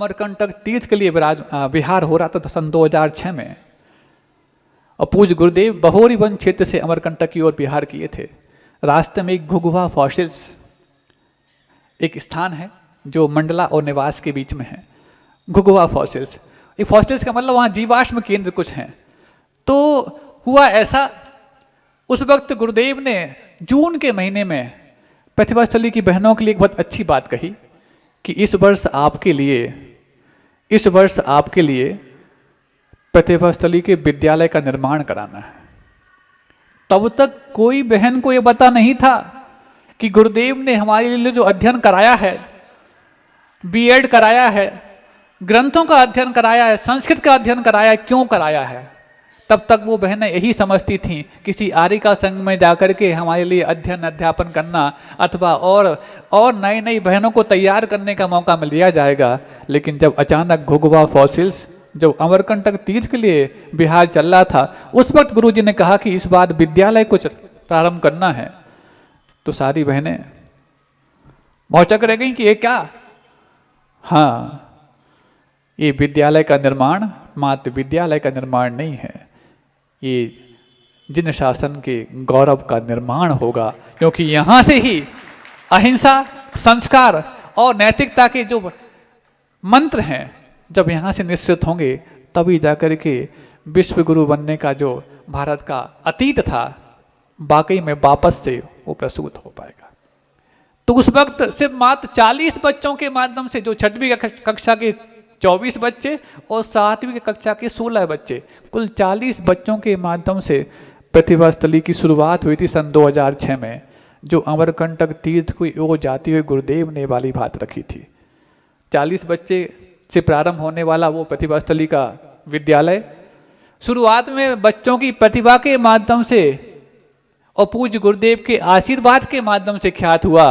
अमरकंटक तीर्थ के लिए विहार हो रहा था सन 2006 में, और पूज्य गुरुदेव बहोरी वन क्षेत्र से अमरकंटक की ओर विहार किए थे। रास्ते में एक घुघुआ फॉसिल्स एक स्थान है जो मंडला और निवास के बीच में है। घुघुआ फॉसिल्स, ये फॉसिल्स का मतलब वहाँ जीवाश्म केंद्र कुछ हैं। तो हुआ ऐसा, उस वक्त गुरुदेव ने जून के महीने में प्रतिभास्थली की बहनों के लिए एक बहुत अच्छी बात कही कि इस वर्ष आपके लिए प्रतिभास्थली के विद्यालय का निर्माण कराना है। तब तक कोई बहन को यह पता नहीं था कि गुरुदेव ने हमारे लिए जो अध्ययन कराया है, बीएड कराया है, ग्रंथों का अध्ययन कराया है, संस्कृत का अध्ययन कराया है, क्यों कराया है। तब तक वो बहनें यही समझती थीं किसी आर्यिका संघ में जाकर के हमारे लिए अध्ययन अध्यापन करना अथवा और नई नई बहनों को तैयार करने का मौका मिल लिया जाएगा। लेकिन जब अचानक घुघुआ फॉसिल्स जो अमरकंटक तीर्थ के लिए बिहार चल रहा था, उस वक्त गुरुजी ने कहा कि इस बार विद्यालय कुछ प्रारंभ करना है, तो सारी बहनें मौचक रह गई कि ये क्या। हाँ, ये विद्यालय का निर्माण मात्र विद्यालय का निर्माण नहीं है, ये जिन शासन के गौरव का निर्माण होगा, क्योंकि यहाँ से ही अहिंसा, संस्कार और नैतिकता के जो मंत्र हैं जब यहाँ से निश्चित होंगे, तभी जाकर के विश्व गुरु बनने का जो भारत का अतीत था वाकई में वापस से वो प्रसूत हो पाएगा। तो उस वक्त सिर्फ मात्र 40 बच्चों के माध्यम से, जो 6वीं कक्षा के 24 बच्चे और 7वीं कक्षा के 16 बच्चे, कुल 40 बच्चों के माध्यम से प्रतिभास्थली की शुरुआत हुई थी सन 2006 में, जो अमरकंटक तीर्थ को ओर जाते हुए गुरुदेव ने वाली बात रखी थी। 40 बच्चे से प्रारंभ होने वाला वो प्रतिभास्थली का विद्यालय शुरुआत में बच्चों की प्रतिभा के माध्यम से और पूज्य गुरुदेव के आशीर्वाद के माध्यम से ख्यात हुआ।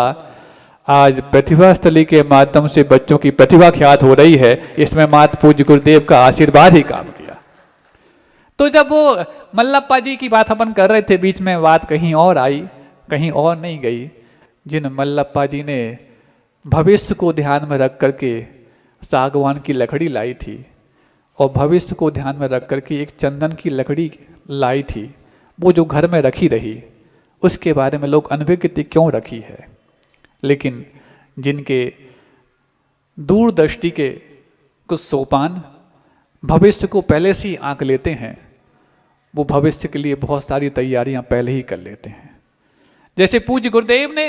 आज प्रतिभास्थली के माध्यम से बच्चों की प्रतिभा ख्यात हो रही है, इसमें मात्र पूज्य गुरुदेव का आशीर्वाद ही काम किया। तो जब वो मल्लप्पा जी की बात अपन कर रहे थे, बीच में बात कहीं और आई, कहीं और नहीं गई। जिन मल्लप्पा जी ने भविष्य को ध्यान में रख करके सागवान की लकड़ी लाई थी और भविष्य को ध्यान में रख करके एक चंदन की लकड़ी लाई थी, वो जो घर में रखी रही, उसके बारे में लोग अनभिज्ञ क्यों रखी है। लेकिन जिनके दूरदृष्टि के कुछ सोपान भविष्य को पहले से ही आंक लेते हैं, वो भविष्य के लिए बहुत सारी तैयारियां पहले ही कर लेते हैं। जैसे पूज्य गुरुदेव ने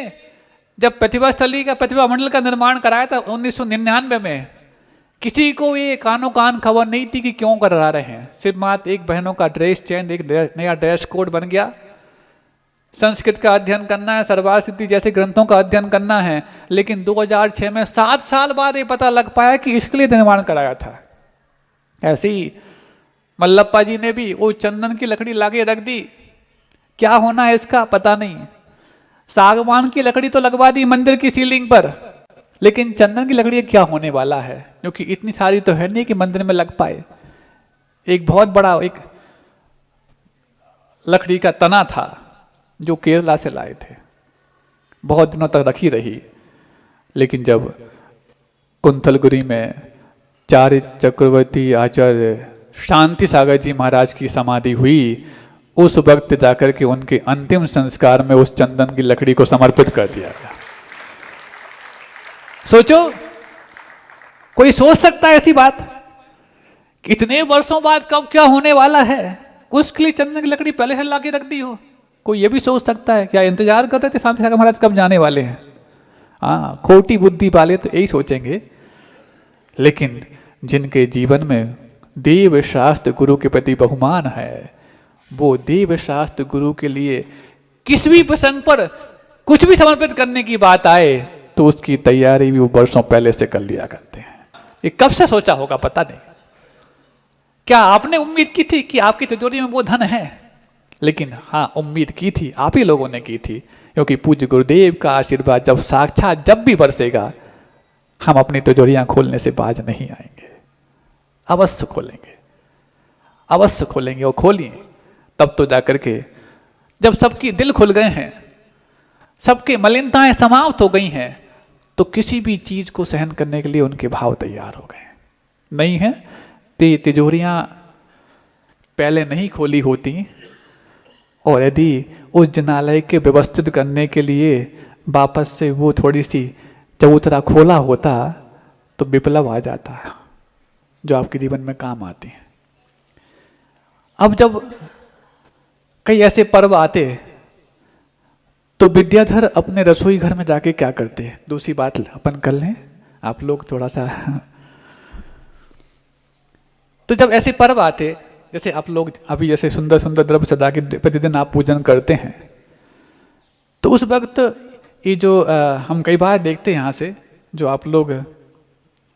जब प्रतिभास्थली का प्रतिभा मंडल का निर्माण कराया था 1999 में, किसी को ये कानो कान खबर नहीं थी कि क्यों करा रहे हैं। सिर्फ मात्र एक बहनों का ड्रेस चेंज, एक नया ड्रेस कोड बन गया। संस्कृत का अध्ययन करना है, सर्वार सिद्धि जैसे ग्रंथों का अध्ययन करना है। लेकिन 2006 में 7 साल बाद ये पता लग पाया कि इसके लिए निर्माण कराया था। ऐसे ही मल्लप्पा जी ने भी वो चंदन की लकड़ी लाके रख दी, क्या होना है इसका पता नहीं। सागवान की लकड़ी तो लगवा दी मंदिर की सीलिंग पर, लेकिन चंदन की लकड़ी क्या होने वाला है, क्योंकि इतनी सारी तो है नहीं कि मंदिर में लग पाए। एक बहुत बड़ा एक लकड़ी का तना था जो केरला से लाए थे, बहुत दिनों तक रखी रही। लेकिन जब कुंथलगिरी में चार्य चक्रवर्ती आचार्य शांति सागर जी महाराज की समाधि हुई, उस वक्त जाकर के उनके अंतिम संस्कार में उस चंदन की लकड़ी को समर्पित कर दिया गया। सोचो, कोई सोच सकता है ऐसी बात? कितने वर्षों बाद कब क्या होने वाला है, उसके लिए चंदन की लकड़ी पहले से लाके रख दी हो। कोई ये भी सोच सकता है? क्या इंतजार कर रहे थे शांति सागर महाराज कब जाने वाले हैं? हाँ, खोटी बुद्धि वाले तो यही सोचेंगे। लेकिन जिनके जीवन में देव शास्त्र गुरु के प्रति बहुमान है, वो देव शास्त्र गुरु के लिए किसी भी प्रसंग पर कुछ भी समर्पित करने की बात आए तो उसकी तैयारी भी वो वर्षों पहले से कर लिया करते हैं। ये कब से सोचा होगा पता नहीं। क्या आपने उम्मीद की थी कि आपकी तिजोरी में वो धन है? लेकिन हाँ, उम्मीद की थी, आप ही लोगों ने की थी, क्योंकि पूज्य गुरुदेव का आशीर्वाद जब साक्षात जब भी बरसेगा, हम अपनी तिजोरियां खोलने से बाज नहीं आएंगे। अवश्य खोलेंगे, अवश्य खोलेंगे। और खोलिए तब तो जाकर के, जब सबकी दिल खुल गए हैं, सबके मलिनताएं समाप्त हो गई हैं, तो किसी भी चीज को सहन करने के लिए उनके भाव तैयार हो गए हैं। नहीं है तो ये तिजोरियाँ पहले नहीं खोली होती, और यदि उस जिनालय के व्यवस्थित करने के लिए वापस से वो थोड़ी सी चबूतरा खोला होता तो विप्लव आ जाता है जो आपके जीवन में काम आती है। अब जब कई ऐसे पर्व आते तो विद्याधर अपने रसोई घर में जाके क्या करते हैं, दूसरी बात अपन कर लें, आप लोग थोड़ा सा तो जब ऐसे पर्व आते, जैसे आप लोग अभी जैसे सुंदर सुंदर द्रव्य सजा के प्रतिदिन आप पूजन करते हैं, तो उस वक्त ये जो हम कई बार देखते हैं यहाँ से जो आप लोग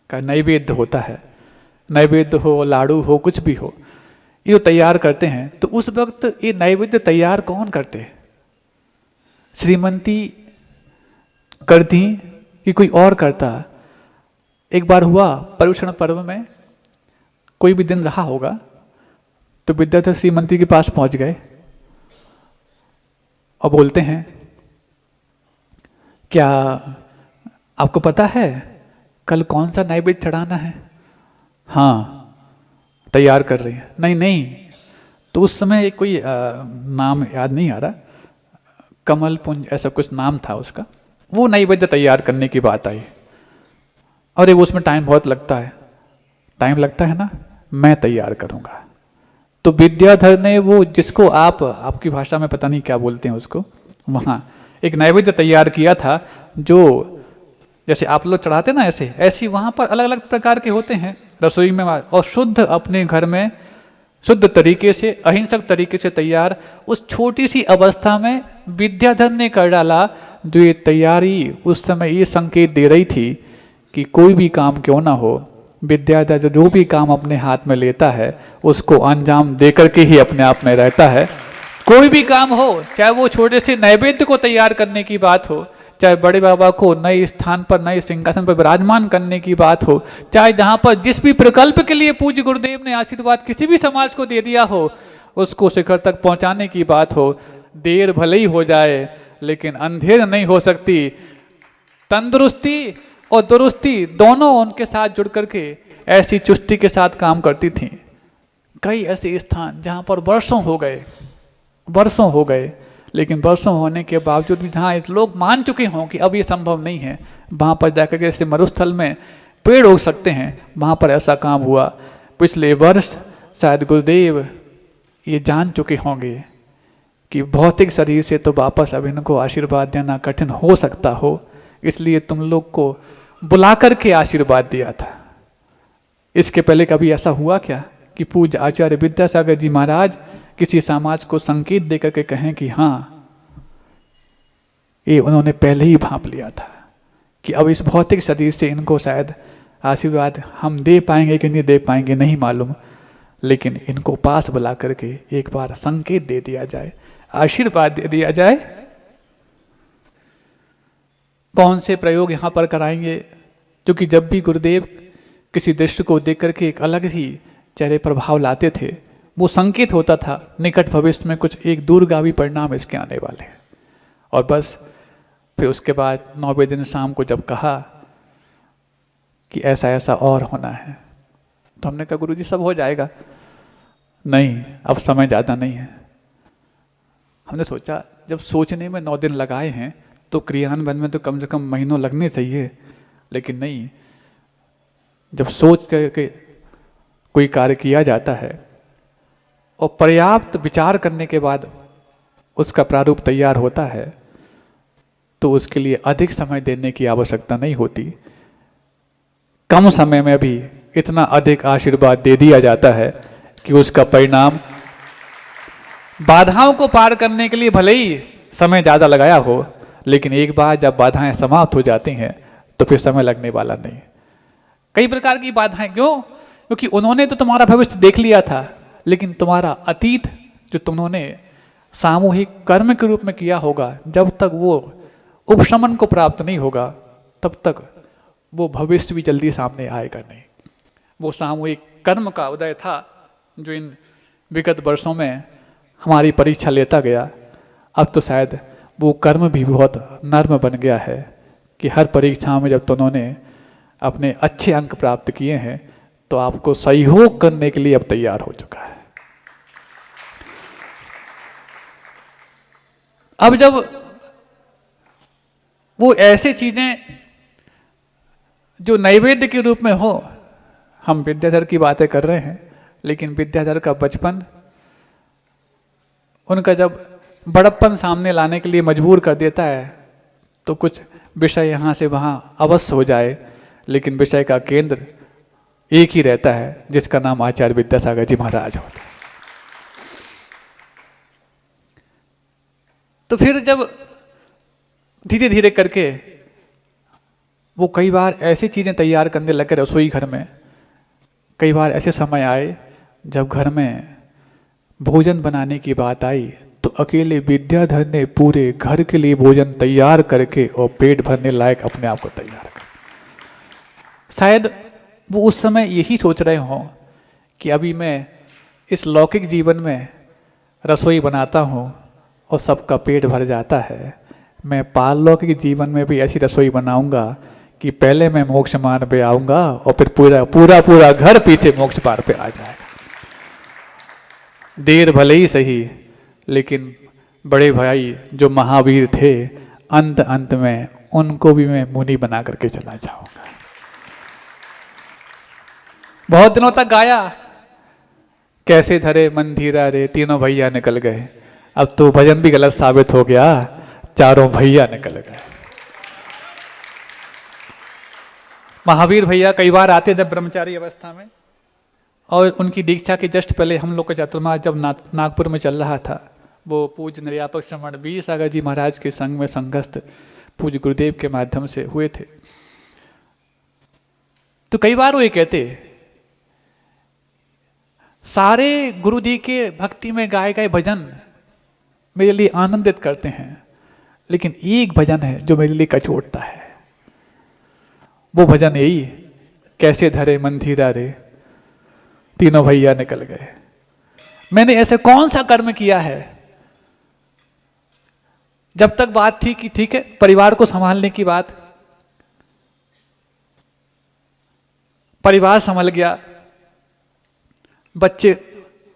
का नैवेद्य होता है, नैवेद्य हो, लाडू हो, कुछ भी हो, ये जो तैयार करते हैं, तो उस वक्त ये नैवेद्य तैयार कौन करते हैं? श्रीमती करती कि कोई और करता? एक बार हुआ पर्युषण पर्व में, कोई भी दिन रहा होगा, तो विद्याधर श्रीमती के पास पहुंच गए और बोलते हैं, क्या आपको पता है कल कौन सा नैवेद्य चढ़ाना है? हाँ, तैयार कर रही है। नहीं नहीं, तो उस समय एक कोई नाम याद नहीं आ रहा, कमल पुंज ऐसा कुछ नाम था उसका, वो नैवेद्य तैयार करने की बात आई। अरे उसमें टाइम बहुत लगता है। टाइम लगता है ना, मैं तैयार करूँगा। तो विद्याधर ने वो, जिसको आप आपकी भाषा में पता नहीं क्या बोलते हैं उसको, वहाँ एक नैवेद्य तैयार किया था, जो जैसे आप लोग चढ़ाते ना ऐसे ऐसी वहाँ पर अलग अलग प्रकार के होते हैं रसोई में, और शुद्ध अपने घर में शुद्ध तरीके से, अहिंसक तरीके से तैयार, उस छोटी सी अवस्था में विद्याधर ने कर डाला, जो ये तैयारी उस समय ये संकेत दे रही थी कि कोई भी काम क्यों ना हो, विद्याधर जो भी काम अपने हाथ में लेता है उसको अंजाम दे करके ही अपने आप में रहता है। कोई भी काम हो, चाहे वो छोटे से नैवेद्य को तैयार करने की बात हो, चाहे बड़े बाबा को नए स्थान पर, नए सिंहासन पर विराजमान करने की बात हो, चाहे जहाँ पर जिस भी प्रकल्प के लिए पूज्य गुरुदेव ने आशीर्वाद किसी भी समाज को दे दिया हो, उसको शिखर तक पहुँचाने की बात हो, देर भले ही हो जाए लेकिन अंधेर नहीं हो सकती। तंदुरुस्ती और दुरुस्ती दोनों उनके साथ जुड़ करके ऐसी चुस्ती के साथ काम करती थी। कई ऐसे स्थान जहाँ पर वर्षों हो गए, लेकिन वर्षों होने के बावजूद भी जहाँ लोग मान चुके हों कि अब ये संभव नहीं है, वहाँ पर जाकर के जैसे मरुस्थल में पेड़ उग सकते हैं, वहाँ पर ऐसा काम हुआ। पिछले वर्ष शायद गुरुदेव ये जान चुके होंगे कि भौतिक शरीर से तो वापस अब इनको आशीर्वाद देना कठिन हो सकता हो, इसलिए तुम लोग को बुला करके आशीर्वाद दिया था। इसके पहले कभी ऐसा हुआ क्या कि पूज्य आचार्य विद्यासागर जी महाराज किसी समाज को संकेत देकर के कहें कि हाँ, ये उन्होंने पहले ही भांप लिया था कि अब इस भौतिक शरीर से इनको शायद आशीर्वाद हम दे पाएंगे कि नहीं दे पाएंगे नहीं मालूम, लेकिन इनको पास बुला करके एक बार संकेत दे दिया जाए, आशीर्वाद दे दिया जाए। कौन से प्रयोग यहाँ पर कराएंगे? क्योंकि जब भी गुरुदेव किसी दृश्य को देख करके एक अलग ही चेहरे प्रभाव लाते थे, वो संकेत होता था निकट भविष्य में कुछ एक दूरगामी परिणाम इसके आने वाले हैं। और बस फिर उसके बाद 9वें दिन शाम को जब कहा कि ऐसा ऐसा और होना है, तो हमने कहा गुरुजी सब हो जाएगा। नहीं, अब समय ज़्यादा नहीं है। हमने सोचा जब सोचने में 9 दिन लगाए हैं तो क्रियान्वयन में तो कम से कम महीनों लगने चाहिए, लेकिन नहीं, जब सोच करके कोई कार्य किया जाता है और पर्याप्त विचार करने के बाद उसका प्रारूप तैयार होता है, तो उसके लिए अधिक समय देने की आवश्यकता नहीं होती। कम समय में भी इतना अधिक आशीर्वाद दे दिया जाता है कि उसका परिणाम, बाधाओं को पार करने के लिए भले ही समय ज़्यादा लगाया हो, लेकिन एक बार जब बाधाएं समाप्त हो जाती हैं तो फिर समय लगने वाला नहीं। कई प्रकार की बाधाएं, क्यों? क्योंकि उन्होंने तो तुम्हारा भविष्य देख लिया था, लेकिन तुम्हारा अतीत जो तुमने सामूहिक कर्म के रूप में किया होगा, जब तक वो उपशमन को प्राप्त नहीं होगा तब तक वो भविष्य भी जल्दी सामने आएगा नहीं। वो सामूहिक कर्म का उदय था जो इन विगत वर्षों में हमारी परीक्षा लेता गया। अब तो शायद वो कर्म भी बहुत नर्म बन गया है कि हर परीक्षा में जब तुमने अपने अच्छे अंक प्राप्त किए हैं तो आपको सहयोग करने के लिए अब तैयार हो चुका है। अब जब वो ऐसे चीजें जो नैवेद्य के रूप में हो, हम विद्याधर की बातें कर रहे हैं, लेकिन विद्याधर का बचपन उनका जब बड़प्पन सामने लाने के लिए मजबूर कर देता है, तो कुछ विषय यहाँ से वहाँ अवश्य हो जाए, लेकिन विषय का केंद्र एक ही रहता है, जिसका नाम आचार्य विद्यासागर जी महाराज होता है। तो फिर जब धीरे धीरे करके वो कई बार ऐसी चीज़ें तैयार करने लगे रसोई घर में, कई बार ऐसे समय आए जब घर में भोजन बनाने की बात आई तो अकेले विद्याधर ने पूरे घर के लिए भोजन तैयार करके और पेट भरने लायक अपने आप को तैयार कर। शायद वो उस समय यही सोच रहे हों कि अभी मैं इस लौकिक जीवन में रसोई बनाता हूँ और सबका पेट भर जाता है, मैं पारलौकिक जीवन में भी ऐसी रसोई बनाऊंगा कि पहले मैं मोक्ष मार्ग पे आऊंगा और फिर पूरा घर पीछे मोक्ष पार पे आ जाएगा। देर भले ही सही, लेकिन बड़े भाई जो महावीर थे, अंत में उनको भी मैं मुनि बना करके चला जाऊंगा। बहुत दिनों तक गाया, कैसे धरे मंदिरा रे तीनों भैया निकल गए। अब तो भजन भी गलत साबित हो गया, चारों भैया निकल गए। महावीर भैया कई बार आते जब ब्रह्मचारी अवस्था में, और उनकी दीक्षा के जस्ट पहले हम लोग का चातुर्मास जब नागपुर में चल रहा था, वो पूज्य निर्यापक श्रमण विद्यासागर जी महाराज के संग में संघस्थ पूज्य गुरुदेव के माध्यम से हुए थे। तो कई बार वो ये कहते, सारे गुरु जी के भक्ति में गाए गए भजन मेरे लिए आनंदित करते हैं, लेकिन एक भजन है जो मेरे लिए कचोटता है। वो भजन यही, कैसे धरे मंदिरा रे तीनों भैया निकल गए। मैंने ऐसे कौन सा कर्म किया है? जब तक बात थी कि ठीक है परिवार को संभालने की बात, परिवार संभल गया, बच्चे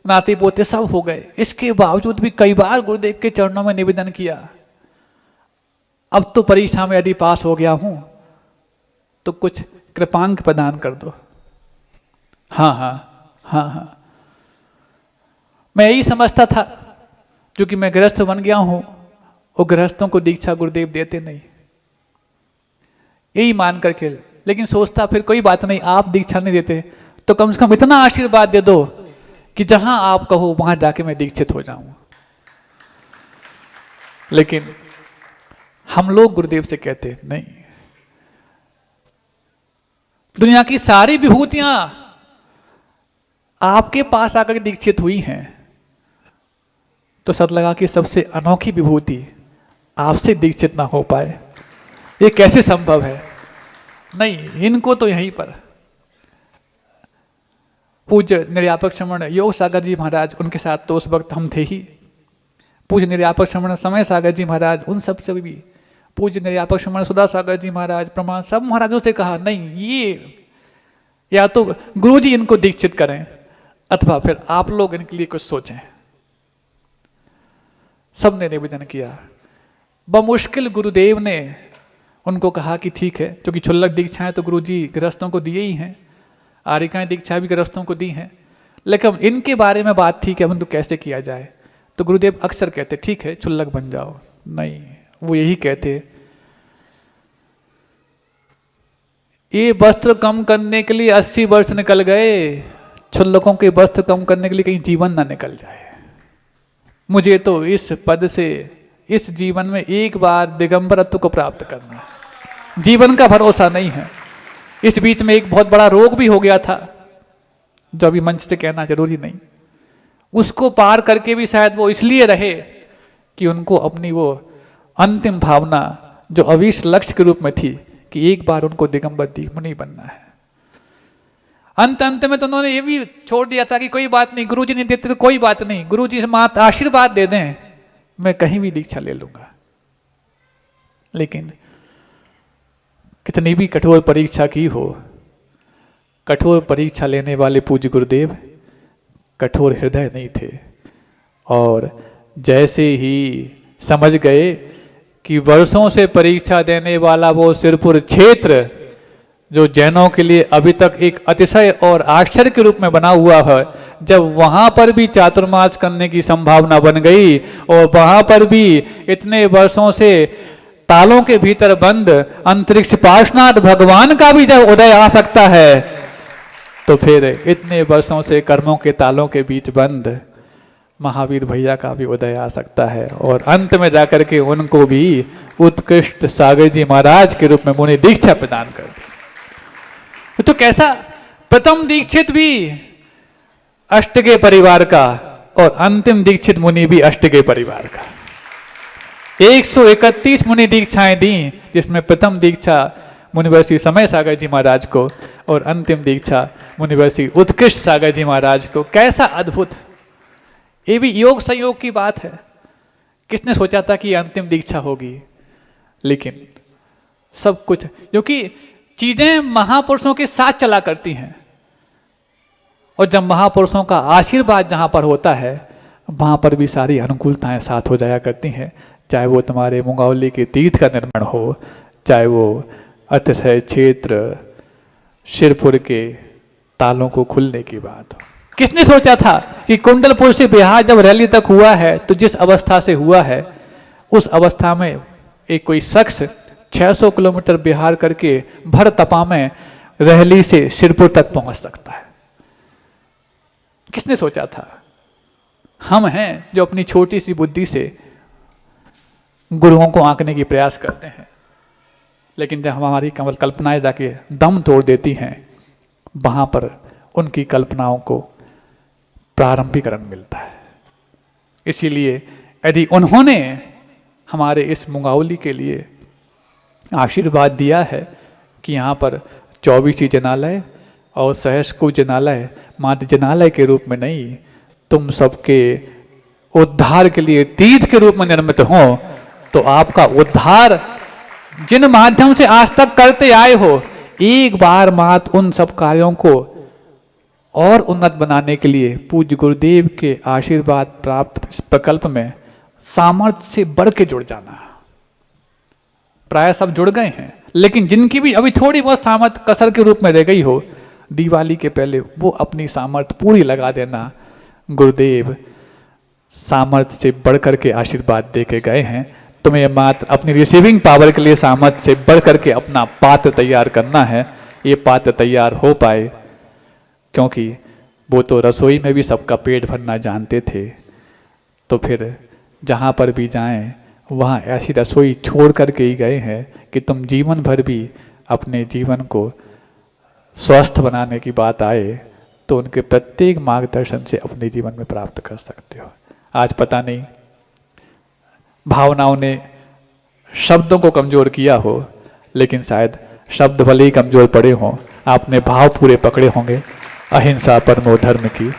नाते पोते सब हो गए, इसके बावजूद भी कई बार गुरुदेव के चरणों में निवेदन किया, अब तो परीक्षा में यदि पास हो गया हूं तो कुछ कृपांक प्रदान कर दो। हाँ हाँ हाँ हाँ, मैं यही समझता था, क्योंकि मैं गृहस्थ बन गया हूं और गृहस्थों को दीक्षा गुरुदेव देते नहीं, यही मान करके। लेकिन सोचता फिर कोई बात नहीं, आप दीक्षा नहीं देते तो कम से कम इतना आशीर्वाद दे दो कि जहां आप कहो वहां जाके मैं दीक्षित हो जाऊं। लेकिन हम लोग गुरुदेव से कहते नहीं, दुनिया की सारी विभूतियां आपके पास आकर दीक्षित हुई हैं, तो सत लगा कि सबसे अनोखी विभूति आपसे दीक्षित ना हो पाए, ये कैसे संभव है? नहीं, इनको तो यहीं पर पूज्य निर्यापक श्रमण योग सागर जी महाराज, उनके साथ तो उस वक्त हम थे ही, पूज्य निर्यापक श्रमण समय सागर जी महाराज, उन सब से भी पूज्य निर्यापक श्रमण सुधा सागर जी महाराज, प्रमाण सब महाराजों से कहा नहीं, ये या तो गुरु जी इनको दीक्षित करें अथवा फिर आप लोग इनके लिए कुछ सोचें। सबने निवेदन किया, बमुश्किल गुरुदेव ने उनको कहा कि ठीक है, क्योंकि क्षुल्लक दीक्षाएं तो गुरु जी गृहस्थों को दिए ही हैं, आरिकाएं दीक्षा भी गृहस्थों को दी हैं, लेकिन इनके बारे में बात थी कि अब इनको कैसे किया जाए। तो गुरुदेव अक्सर कहते ठीक है क्षुल्लक बन जाओ, नहीं, वो यही कहते ये वस्त्र कम करने के लिए 80 वर्ष निकल गए, क्षुल्लकों के वस्त्र कम करने के लिए कहीं जीवन ना निकल जाए। मुझे तो इस पद से इस जीवन में एक बार दिगंबरत्व को प्राप्त करना है, जीवन का भरोसा नहीं है। इस बीच में एक बहुत बड़ा रोग भी हो गया था, जो अभी मंच से कहना जरूरी नहीं, उसको पार करके भी शायद वो इसलिए रहे कि उनको अपनी वो अंतिम भावना जो अविश लक्ष्य के रूप में थी कि एक बार उनको दिगंबर मुनि बनना है। अंत में तो उन्होंने ये भी छोड़ दिया था कि कोई बात नहीं, गुरुजी नहीं देते तो कोई बात नहीं, गुरुजी से मात्र आशीर्वाद दे दें, मैं कहीं भी दीक्षा ले लूंगा। लेकिन कितनी भी कठोर परीक्षा की हो, कठोर परीक्षा लेने वाले पूज्य गुरुदेव कठोर हृदय नहीं थे, और जैसे ही समझ गए कि वर्षों से परीक्षा देने वाला वो सिरपुर क्षेत्र जो जैनों के लिए अभी तक एक अतिशय और आश्चर्य के रूप में बना हुआ है, जब वहां पर भी चातुर्मास करने की संभावना बन गई और वहां पर भी इतने वर्षों से तालों के भीतर बंद अंतरिक्ष पार्श्वनाथ भगवान का भी जब उदय आ सकता है, तो फिर इतने वर्षों से कर्मों के तालों के बीच बंद महावीर भैया का भी उदय आ सकता है, और अंत में जाकर के उनको भी उत्कृष्ट सागर जी महाराज के रूप में मुनि दीक्षा प्रदान कर दी। तो कैसा प्रथम दीक्षित भी अष्टगे परिवार का और अंतिम दीक्षित मुनि भी अष्टगे परिवार का। 131 मुनि दीक्षाएं दी, जिसमें प्रथम दीक्षा मुनिवर्षी समय सागर जी महाराज को और अंतिम दीक्षा मुनिवर्षी उत्कृष्ट सागर जी महाराज को। कैसा अद्भुत, ये भी योग संयोग की बात है। किसने सोचा था कि अंतिम दीक्षा होगी, लेकिन सब कुछ क्योंकि चीजें महापुरुषों के साथ चला करती हैं, और जब महापुरुषों का आशीर्वाद जहां पर होता है वहां पर भी सारी अनुकूलताएं साथ हो जाया करती हैं। चाहे वो तुम्हारे मुंगावली के तीर्थ का निर्माण हो, चाहे वो अतिशय क्षेत्र शिरपुर के तालों को खुलने की बात हो। किसने सोचा था कि कुंडलपुर से बिहार जब रैली तक हुआ है तो जिस अवस्था से हुआ है उस अवस्था में एक कोई शख्स 600 किलोमीटर बिहार करके भर तपा में रैली से शिरपुर तक पहुंच सकता है। किसने सोचा था? हम हैं जो अपनी छोटी सी बुद्धि से गुरुओं को आंकने की प्रयास करते हैं, लेकिन जब हमारी कमल कल्पनाएं जाके दम तोड़ देती हैं वहां पर उनकी कल्पनाओं को प्रारंभिकरण मिलता है। इसीलिए यदि उन्होंने हमारे इस मुंगावली के लिए आशीर्वाद दिया है कि यहाँ पर 24 जनालय और सहस्कु जनालय मात्र जनालय के रूप में नहीं, तुम सबके उद्धार के लिए तीर्थ के रूप में निर्मित हो, तो आपका उद्धार जिन माध्यम से आज तक करते आए हो, एक बार मात्र उन सब कार्यों को और उन्नत बनाने के लिए पूज्य गुरुदेव के आशीर्वाद प्राप्त इस प्रकल्प में सामर्थ्य से बढ़ के जुड़ जाना। प्राय सब जुड़ गए हैं, लेकिन जिनकी भी अभी थोड़ी बहुत सामर्थ्य कसर के रूप में रह गई हो, दिवाली के पहले वो अपनी सामर्थ्य पूरी लगा देना। गुरुदेव सामर्थ्य से बढ़ करके आशीर्वाद दे के गए हैं, तुम्हें मात्र अपनी रिसीविंग पावर के लिए सामर्थ्य से बढ़ करके अपना पात्र तैयार करना है। ये पात्र तैयार हो पाए, क्योंकि वो तो रसोई में भी सबका पेट भरना जानते थे, तो फिर जहाँ पर भी जाएं वहाँ ऐसी रसोई छोड़ करके ही गए हैं कि तुम जीवन भर भी अपने जीवन को स्वस्थ बनाने की बात आए तो उनके प्रत्येक मार्गदर्शन से अपने जीवन में प्राप्त कर सकते हो। आज पता नहीं भावनाओं ने शब्दों को कमजोर किया हो, लेकिन शायद शब्द भले ही कमजोर पड़े हों, आपने भाव पूरे पकड़े होंगे। अहिंसा परमो धर्म की।